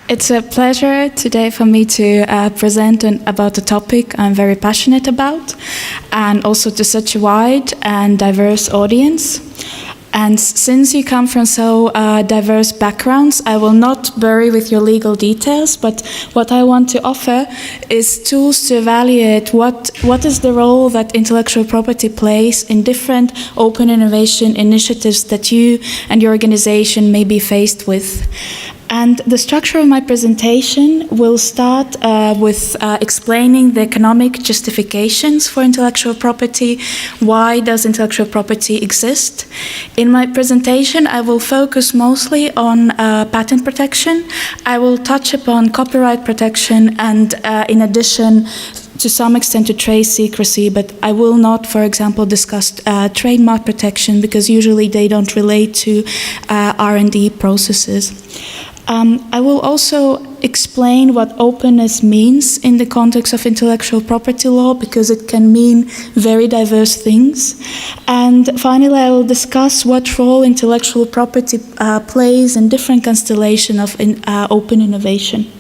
It's a pleasure today for me to present about the topic I'm very passionate about, and also to such a wide and diverse audience. And since you come from so diverse backgrounds, I will not bury with your legal details, but what I want to offer is tools to evaluate what is the role that intellectual property plays in different open innovation initiatives that you and your organization may be faced with. And the structure of my presentation will start with explaining the economic justifications for intellectual property. Why does intellectual property exist? In my presentation, I will focus mostly on patent protection. I will touch upon copyright protection and, in addition, to some extent to trade secrecy, but I will not, for example, discuss trademark protection because usually they don't relate to R&D processes. I will also explain what openness means in the context of intellectual property law because it can mean very diverse things. And finally, I will discuss what role intellectual property plays in different constellations of open innovation.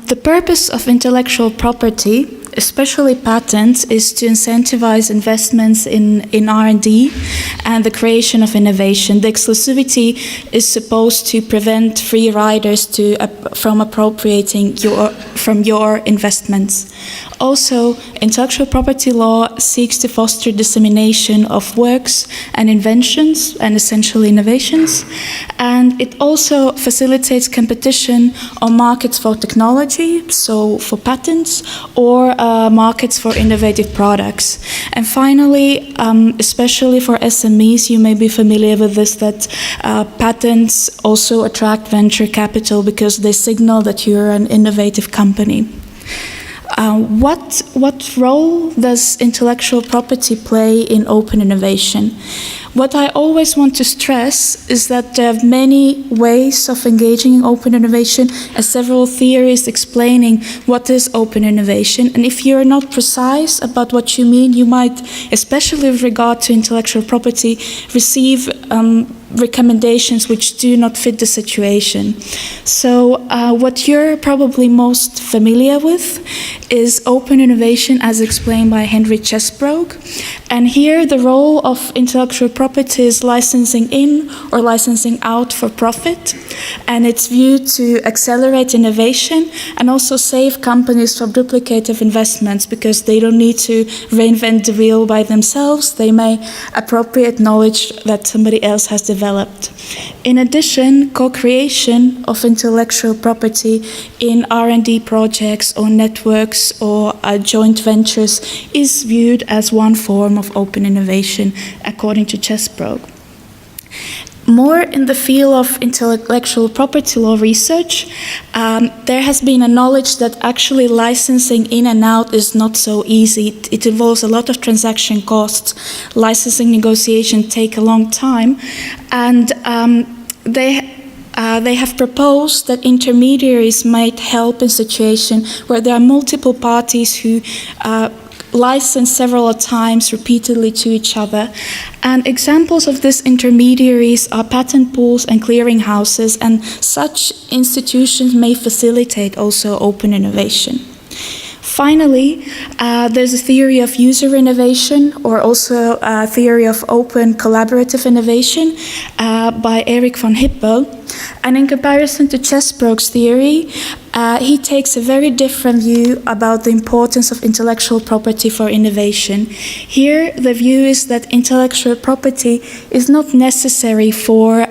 The purpose of intellectual property, especially patents, is to incentivize investments in R&D and the creation of innovation. The exclusivity is supposed to prevent free riders from appropriating from your investments. Also, intellectual property law seeks to foster dissemination of works and inventions and essentially innovations. And it also facilitates competition on markets for technology, so for patents, or markets for innovative products. And finally, especially for SMEs, you may be familiar with this, that patents also attract venture capital because they signal that you're an innovative company. What role does intellectual property play in open innovation? What I always want to stress is that there are many ways of engaging in open innovation and several theories explaining what is open innovation. And if you're not precise about what you mean, you might, especially with regard to intellectual property, receive recommendations which do not fit the situation. So what you're probably most familiar with is open innovation as explained by Henry Chesbrough. And here the role of intellectual property is licensing in or licensing out for profit. And it's viewed to accelerate innovation and also save companies from duplicative investments because they don't need to reinvent the wheel by themselves. They may appropriate knowledge that somebody else has developed. In addition, co-creation of intellectual property in R&D projects or networks or joint ventures is viewed as one form of open innovation, according to Chesbrough. More in the field of intellectual property law research, there has been a knowledge that actually licensing in and out is not so easy. It involves a lot of transaction costs. Licensing negotiations take a long time, and they have proposed that intermediaries might help in situations where there are multiple parties who license several times repeatedly to each other. And examples of these intermediaries are patent pools and clearinghouses, and such institutions may facilitate also open innovation. Finally, there's a theory of user innovation, or also a theory of open collaborative innovation by Erich von Hippel. And in comparison to Chesbrough's theory, he takes a very different view about the importance of intellectual property for innovation. Here, the view is that intellectual property is not necessary for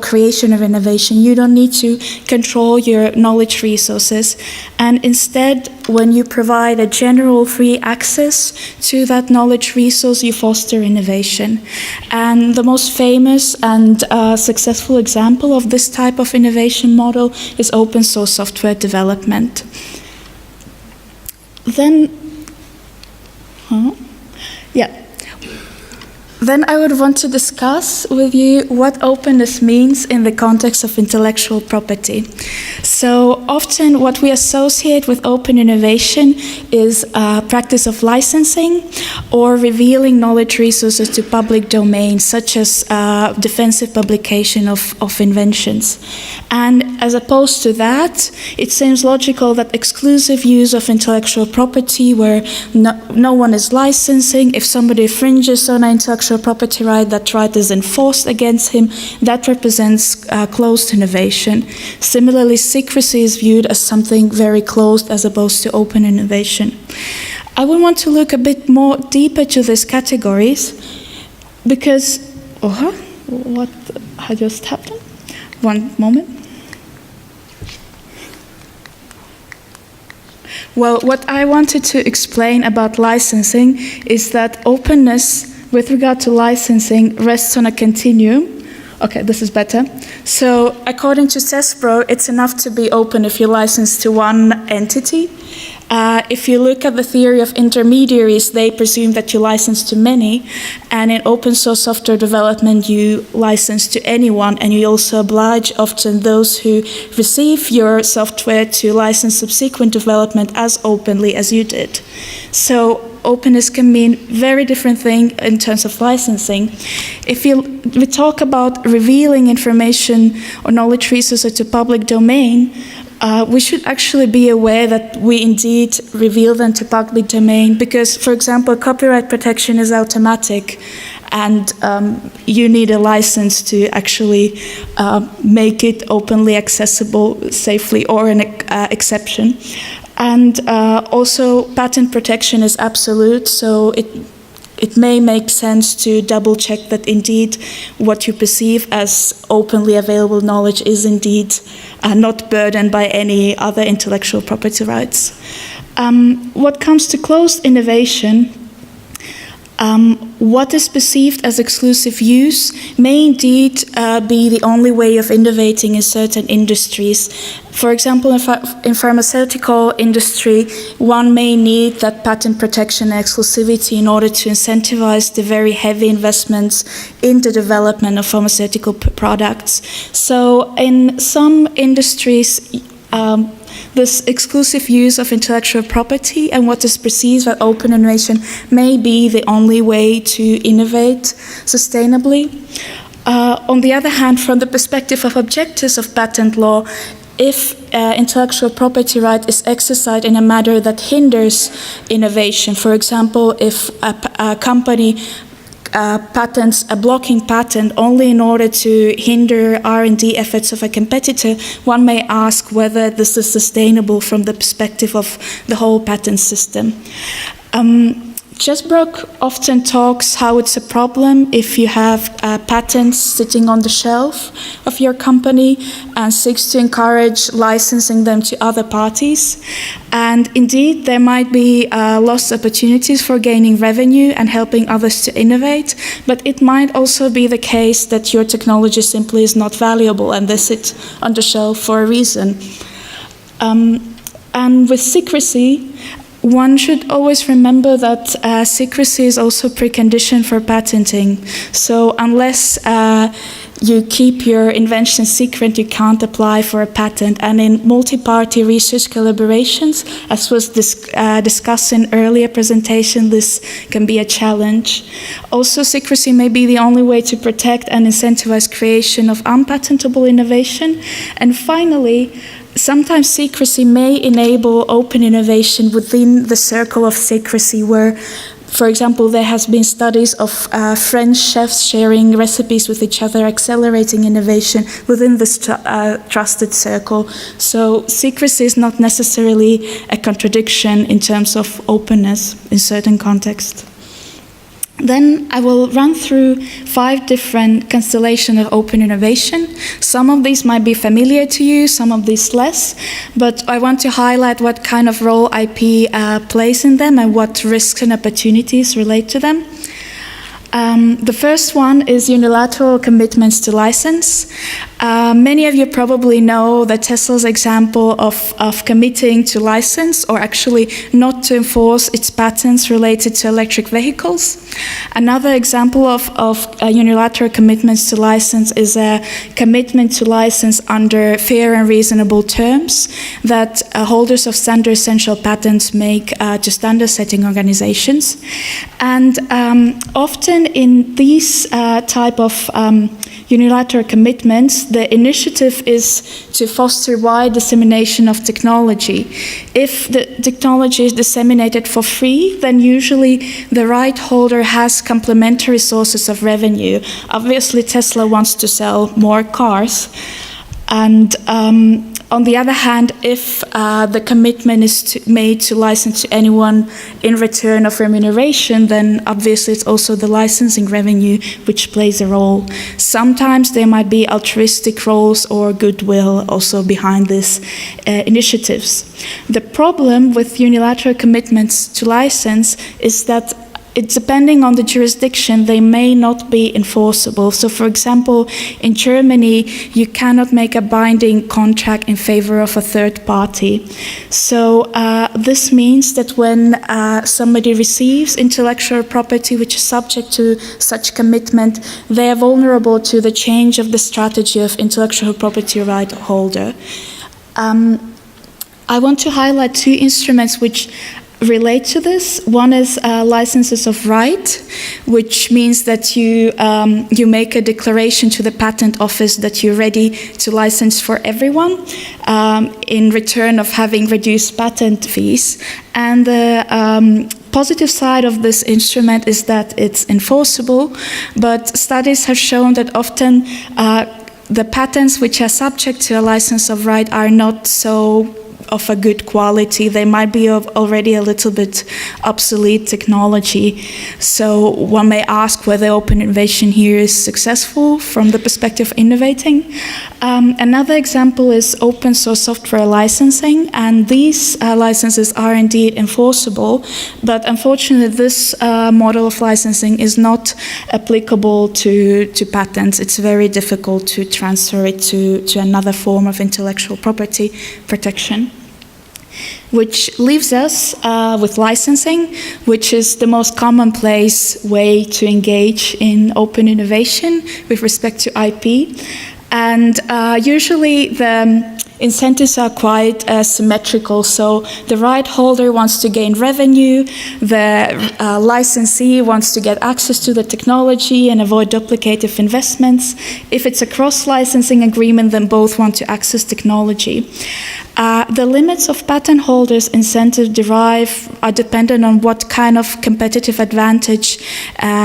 creation of innovation. You don't need to control your knowledge resources. And instead, when you provide a general free access to that knowledge resource, you foster innovation. And the most famous and successful example of this type of innovation model is open source software development. Then I would want to discuss with you what openness means in the context of intellectual property. So often what we associate with open innovation is practice of licensing or revealing knowledge resources to public domain, such as defensive publication of inventions. And as opposed to that, it seems logical that exclusive use of intellectual property where no one is licensing, if somebody infringes on an intellectual property right, that right is enforced against him, that represents closed innovation. Similarly, secrecy is viewed as something very closed as opposed to open innovation. I would want to look a bit more deeper to these categories because, what had just happened? One moment. Well, what I wanted to explain about licensing is that openness with regard to licensing rests on a continuum. Okay, this is better. So according to CESPRO, it's enough to be open if you license to one entity. If you look at the theory of intermediaries, they presume that you license to many, and in open source software development, you license to anyone, and you also oblige often those who receive your software to license subsequent development as openly as you did. So openness can mean very different things in terms of licensing. If we talk about revealing information or knowledge resources to public domain, we should actually be aware that we indeed reveal them to public domain because, for example, copyright protection is automatic and you need a license to actually make it openly accessible safely or an exception. And also patent protection is absolute, so it may make sense to double check that indeed what you perceive as openly available knowledge is indeed not burdened by any other intellectual property rights. What comes to closed innovation, what is perceived as exclusive use may indeed be the only way of innovating in certain industries. For example, in pharmaceutical industry, one may need that patent protection and exclusivity in order to incentivize the very heavy investments in the development of pharmaceutical products. So in some industries, this exclusive use of intellectual property and what is perceived as open innovation may be the only way to innovate sustainably. On the other hand, from the perspective of objectives of patent law, if intellectual property right is exercised in a manner that hinders innovation, for example, if a company patents a blocking patent only in order to hinder R&D efforts of a competitor, one may ask whether this is sustainable from the perspective of the whole patent system. Chesbrook often talks how it's a problem if you have patents sitting on the shelf of your company and seeks to encourage licensing them to other parties. And indeed, there might be lost opportunities for gaining revenue and helping others to innovate, but it might also be the case that your technology simply is not valuable and they sit on the shelf for a reason. And with secrecy, one should always remember that secrecy is also a precondition for patenting. So unless you keep your invention secret, you can't apply for a patent. And in multi-party research collaborations, as was discussed in earlier presentation, this can be a challenge. Also, secrecy may be the only way to protect and incentivize creation of unpatentable innovation. And finally, sometimes secrecy may enable open innovation within the circle of secrecy where, for example, there has been studies of French chefs sharing recipes with each other, accelerating innovation within this trusted circle. So secrecy is not necessarily a contradiction in terms of openness in certain contexts. Then I will run through 5 different constellations of open innovation. Some of these might be familiar to you, some of these less, but I want to highlight what kind of role IP plays in them and what risks and opportunities relate to them. The first one is unilateral commitments to license. Many of you probably know that Tesla's example of committing to license, or actually not to enforce its patents related to electric vehicles. Another example of unilateral commitments to license is a commitment to license under fair and reasonable terms that holders of standard essential patents make to standard setting organizations. And often in these type of unilateral commitments, the initiative is to foster wide dissemination of technology. If the technology is disseminated for free, then usually the right holder has complementary sources of revenue. Obviously, Tesla wants to sell more cars. And on the other hand, if the commitment is made to license to anyone in return of remuneration, then obviously it's also the licensing revenue which plays a role. Sometimes there might be altruistic roles or goodwill also behind these initiatives. The problem with unilateral commitments to license is that it's depending on the jurisdiction, they may not be enforceable. So, for example, in Germany, you cannot make a binding contract in favor of a third party. So, this means that when somebody receives intellectual property which is subject to such commitment, they are vulnerable to the change of the strategy of intellectual property right holder. I want to highlight two instruments which relate to this. One is licenses of right, which means that you make a declaration to the patent office that you're ready to license for everyone in return of having reduced patent fees. And the positive side of this instrument is that it's enforceable, but studies have shown that often the patents which are subject to a license of right are not so of a good quality. They might be already a little bit obsolete technology. So one may ask whether open innovation here is successful from the perspective of innovating. Another example is open source software licensing, and these licenses are indeed enforceable, but unfortunately this model of licensing is not applicable to patents. It's very difficult to transfer it to another form of intellectual property protection. Which leaves us with licensing, which is the most commonplace way to engage in open innovation with respect to IP. And usually the incentives are quite symmetrical. So the right holder wants to gain revenue, the licensee wants to get access to the technology and avoid duplicative investments. If it's a cross-licensing agreement, then both want to access technology. The limits of patent holders' incentive are dependent on what kind of competitive advantage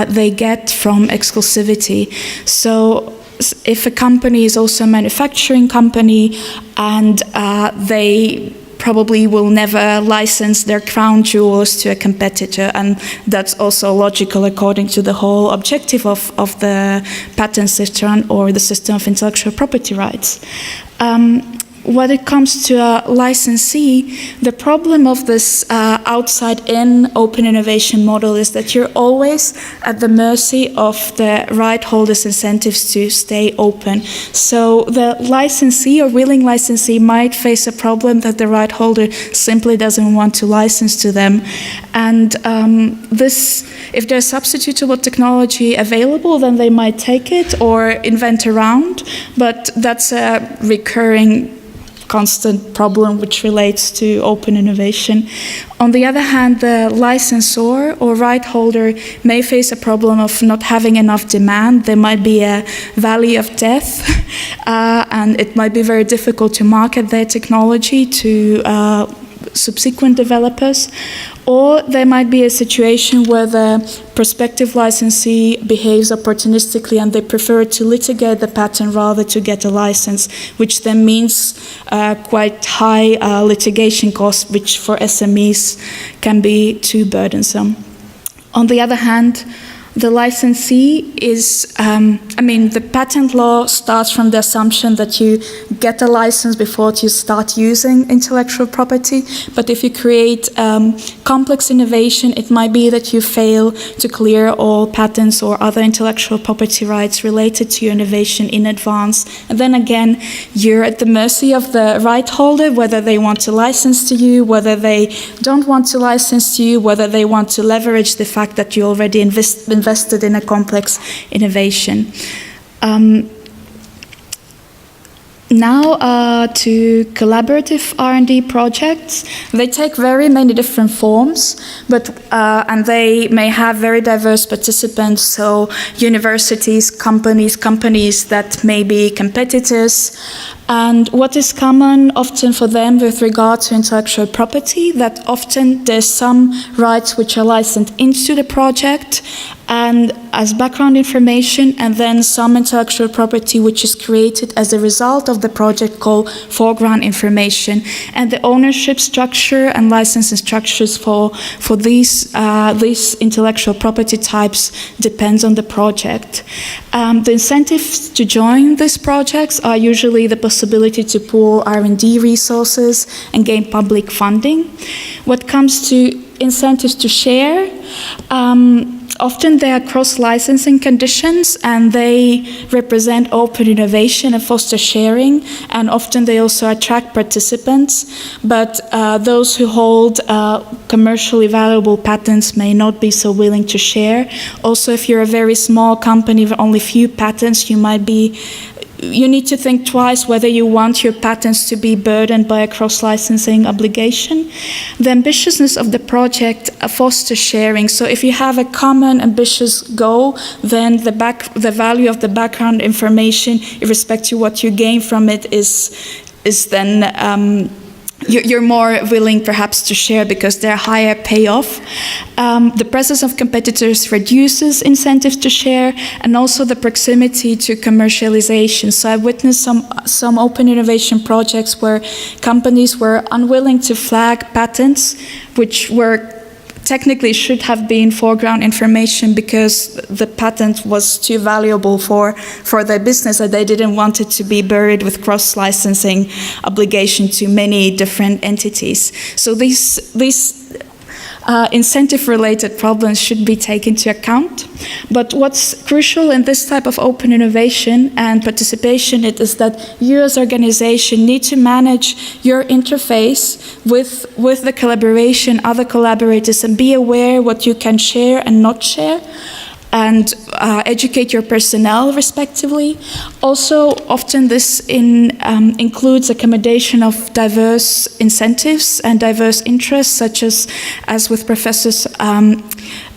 they get from exclusivity. So if a company is also a manufacturing company and they probably will never license their crown jewels to a competitor, and that's also logical according to the whole objective of the patent system or the system of intellectual property rights. When it comes to a licensee, the problem of this outside-in open innovation model is that you're always at the mercy of the right holder's incentives to stay open. So the licensee or willing licensee might face a problem that the right holder simply doesn't want to license to them. And if there's substitutable technology available, then they might take it or invent around, but that's a recurring constant problem which relates to open innovation. On the other hand, the licensor or right holder may face a problem of not having enough demand. There might be a valley of death, and it might be very difficult to market their technology to subsequent developers. Or there might be a situation where the prospective licensee behaves opportunistically and they prefer to litigate the patent rather to get a license, which then means quite high litigation costs, which for SMEs can be too burdensome. On the other hand, the licensee is the patent law starts from the assumption that you get a license before you start using intellectual property. But if you create complex innovation, it might be that you fail to clear all patents or other intellectual property rights related to your innovation in advance. And then again, you're at the mercy of the right holder, whether they want to license to you, whether they don't want to license to you, whether they want to leverage the fact that you already invested in a complex innovation. Now to collaborative R&D projects. They take very many different forms, but and they may have very diverse participants, so universities, companies that may be competitors. And what is common often for them with regard to intellectual property, that often there's some rights which are licensed into the project and as background information, and then some intellectual property which is created as a result of the project called foreground information. And the ownership structure and licensing structures for these intellectual property types depends on the project. The incentives to join these projects are usually the possibility to pool R&D resources and gain public funding. What comes to incentives to share, often there are cross-licensing conditions, and they represent open innovation and foster sharing, and often they also attract participants. But those who hold commercially valuable patents may not be so willing to share. Also, if you're a very small company with only few patents, you need to think twice whether you want your patents to be burdened by a cross-licensing obligation. The ambitiousness of the project fosters sharing. So if you have a common ambitious goal, then the value of the background information, irrespective of what you gain from it, is then you're more willing perhaps to share because there are higher payoff. The presence of competitors reduces incentives to share, and also the proximity to commercialization. So I've witnessed some open innovation projects where companies were unwilling to flag patents, which were technically should have been foreground information because the patent was too valuable for their business, and they didn't want it to be buried with cross-licensing obligation to many different entities. So these incentive-related problems should be taken into account. But what's crucial in this type of open innovation and participation is that you as organization need to manage your interface with the collaboration, other collaborators, and be aware what you can share and not share, and educate your personnel respectively. Also, often this includes accommodation of diverse incentives and diverse interests, such as with Professor's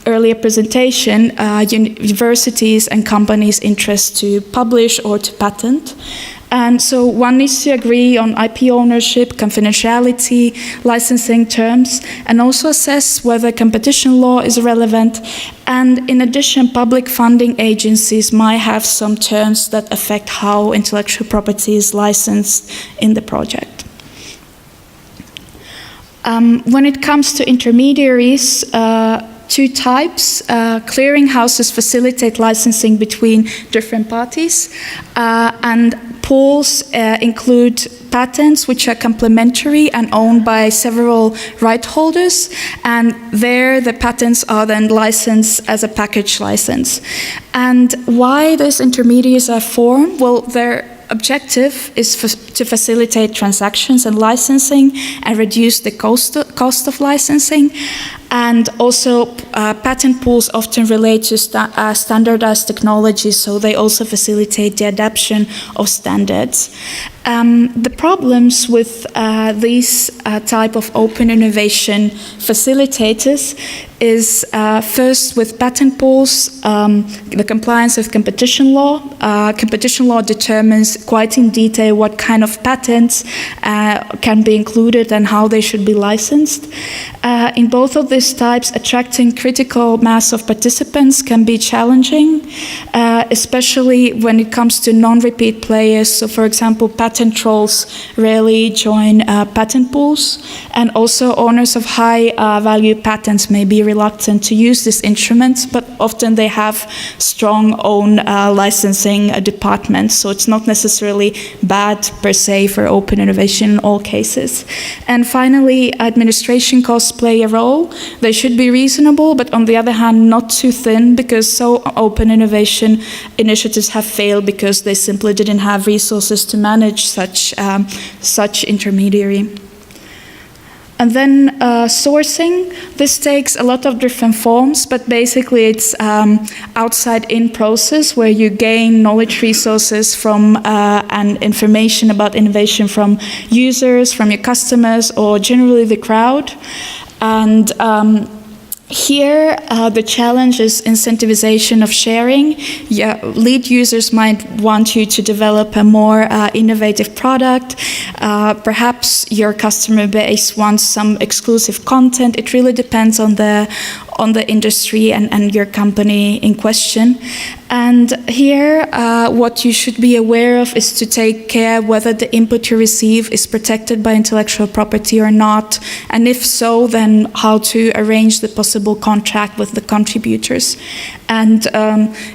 earlier presentation, universities and companies' interest to publish or to patent. And so one needs to agree on IP ownership, confidentiality, licensing terms, and also assess whether competition law is relevant. And in addition, public funding agencies might have some terms that affect how intellectual property is licensed in the project. When it comes to intermediaries, two types. Clearinghouses facilitate licensing between different parties, and pools include patents which are complementary and owned by several right holders, and there the patents are then licensed as a package license. And why these intermediaries are formed? Well, their objective is to facilitate transactions and licensing and reduce the cost of licensing. And also, patent pools often relate to standardized technologies, so they also facilitate the adoption of standards. The problems with these type of open innovation facilitators is first with patent pools, the compliance with competition law. Competition law determines quite in detail what kind of patents can be included and how they should be licensed. In both of these these types, attracting critical mass of participants can be challenging, especially when it comes to non-repeat players. So, for example, patent trolls rarely join patent pools, and also owners of high-value patents may be reluctant to use these instruments, but often they have strong own licensing departments, so it's not necessarily bad per se for open innovation in all cases. And finally, administration costs play a role. They should be reasonable, but on the other hand, not too thin, because so open innovation initiatives have failed because they simply didn't have resources to manage such intermediary. And then sourcing. This takes a lot of different forms, but basically it's outside-in process where you gain knowledge resources from and information about innovation from users, from your customers, or generally the crowd. And here, the challenge is incentivization of sharing. Lead users might want you to develop a more innovative product. Perhaps your customer base wants some exclusive content. It really depends on the industry and your company in question. And here, what you should be aware of is to take care whether the input you receive is protected by intellectual property or not, and if so, then how to arrange the possible contract with the contributors. And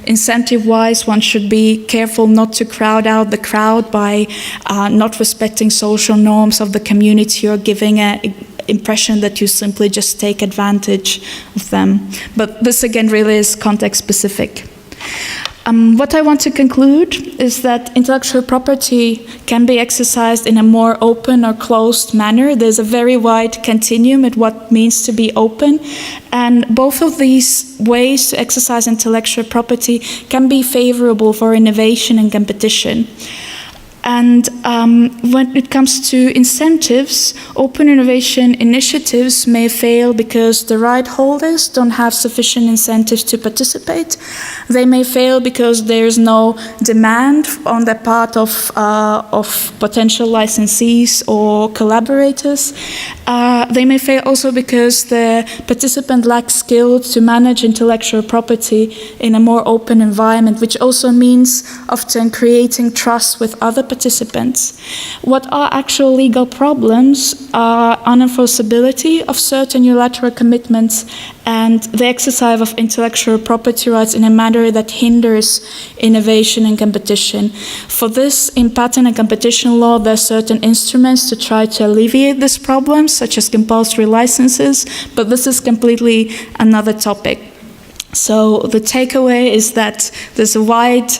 incentive-wise, one should be careful not to crowd out the crowd by not respecting social norms of the community or giving an impression that you simply just take advantage of them. But this again really is context specific. What I want to conclude is that intellectual property can be exercised in a more open or closed manner. There's a very wide continuum at what it means to be open, and both of these ways to exercise intellectual property can be favorable for innovation and competition. And when it comes to incentives, open innovation initiatives may fail because the right holders don't have sufficient incentives to participate. They may fail because there's no demand on the part of potential licensees or collaborators. They may fail also because the participant lacks skill to manage intellectual property in a more open environment, which also means often creating trust with other participants. What are actual legal problems are unenforceability of certain unilateral commitments and the exercise of intellectual property rights in a manner that hinders innovation and competition. For this, in patent and competition law, there are certain instruments to try to alleviate this problem, such as compulsory licenses, but this is completely another topic. So the takeaway is that there's a wide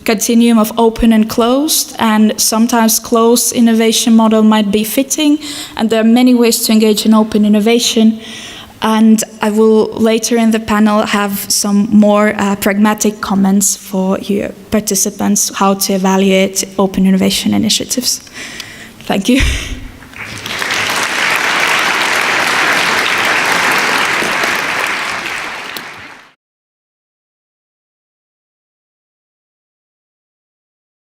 continuum of open and closed, and sometimes closed innovation model might be fitting, and there are many ways to engage in open innovation. And I will later in the panel have some more pragmatic comments for you participants, how to evaluate open innovation initiatives. Thank you.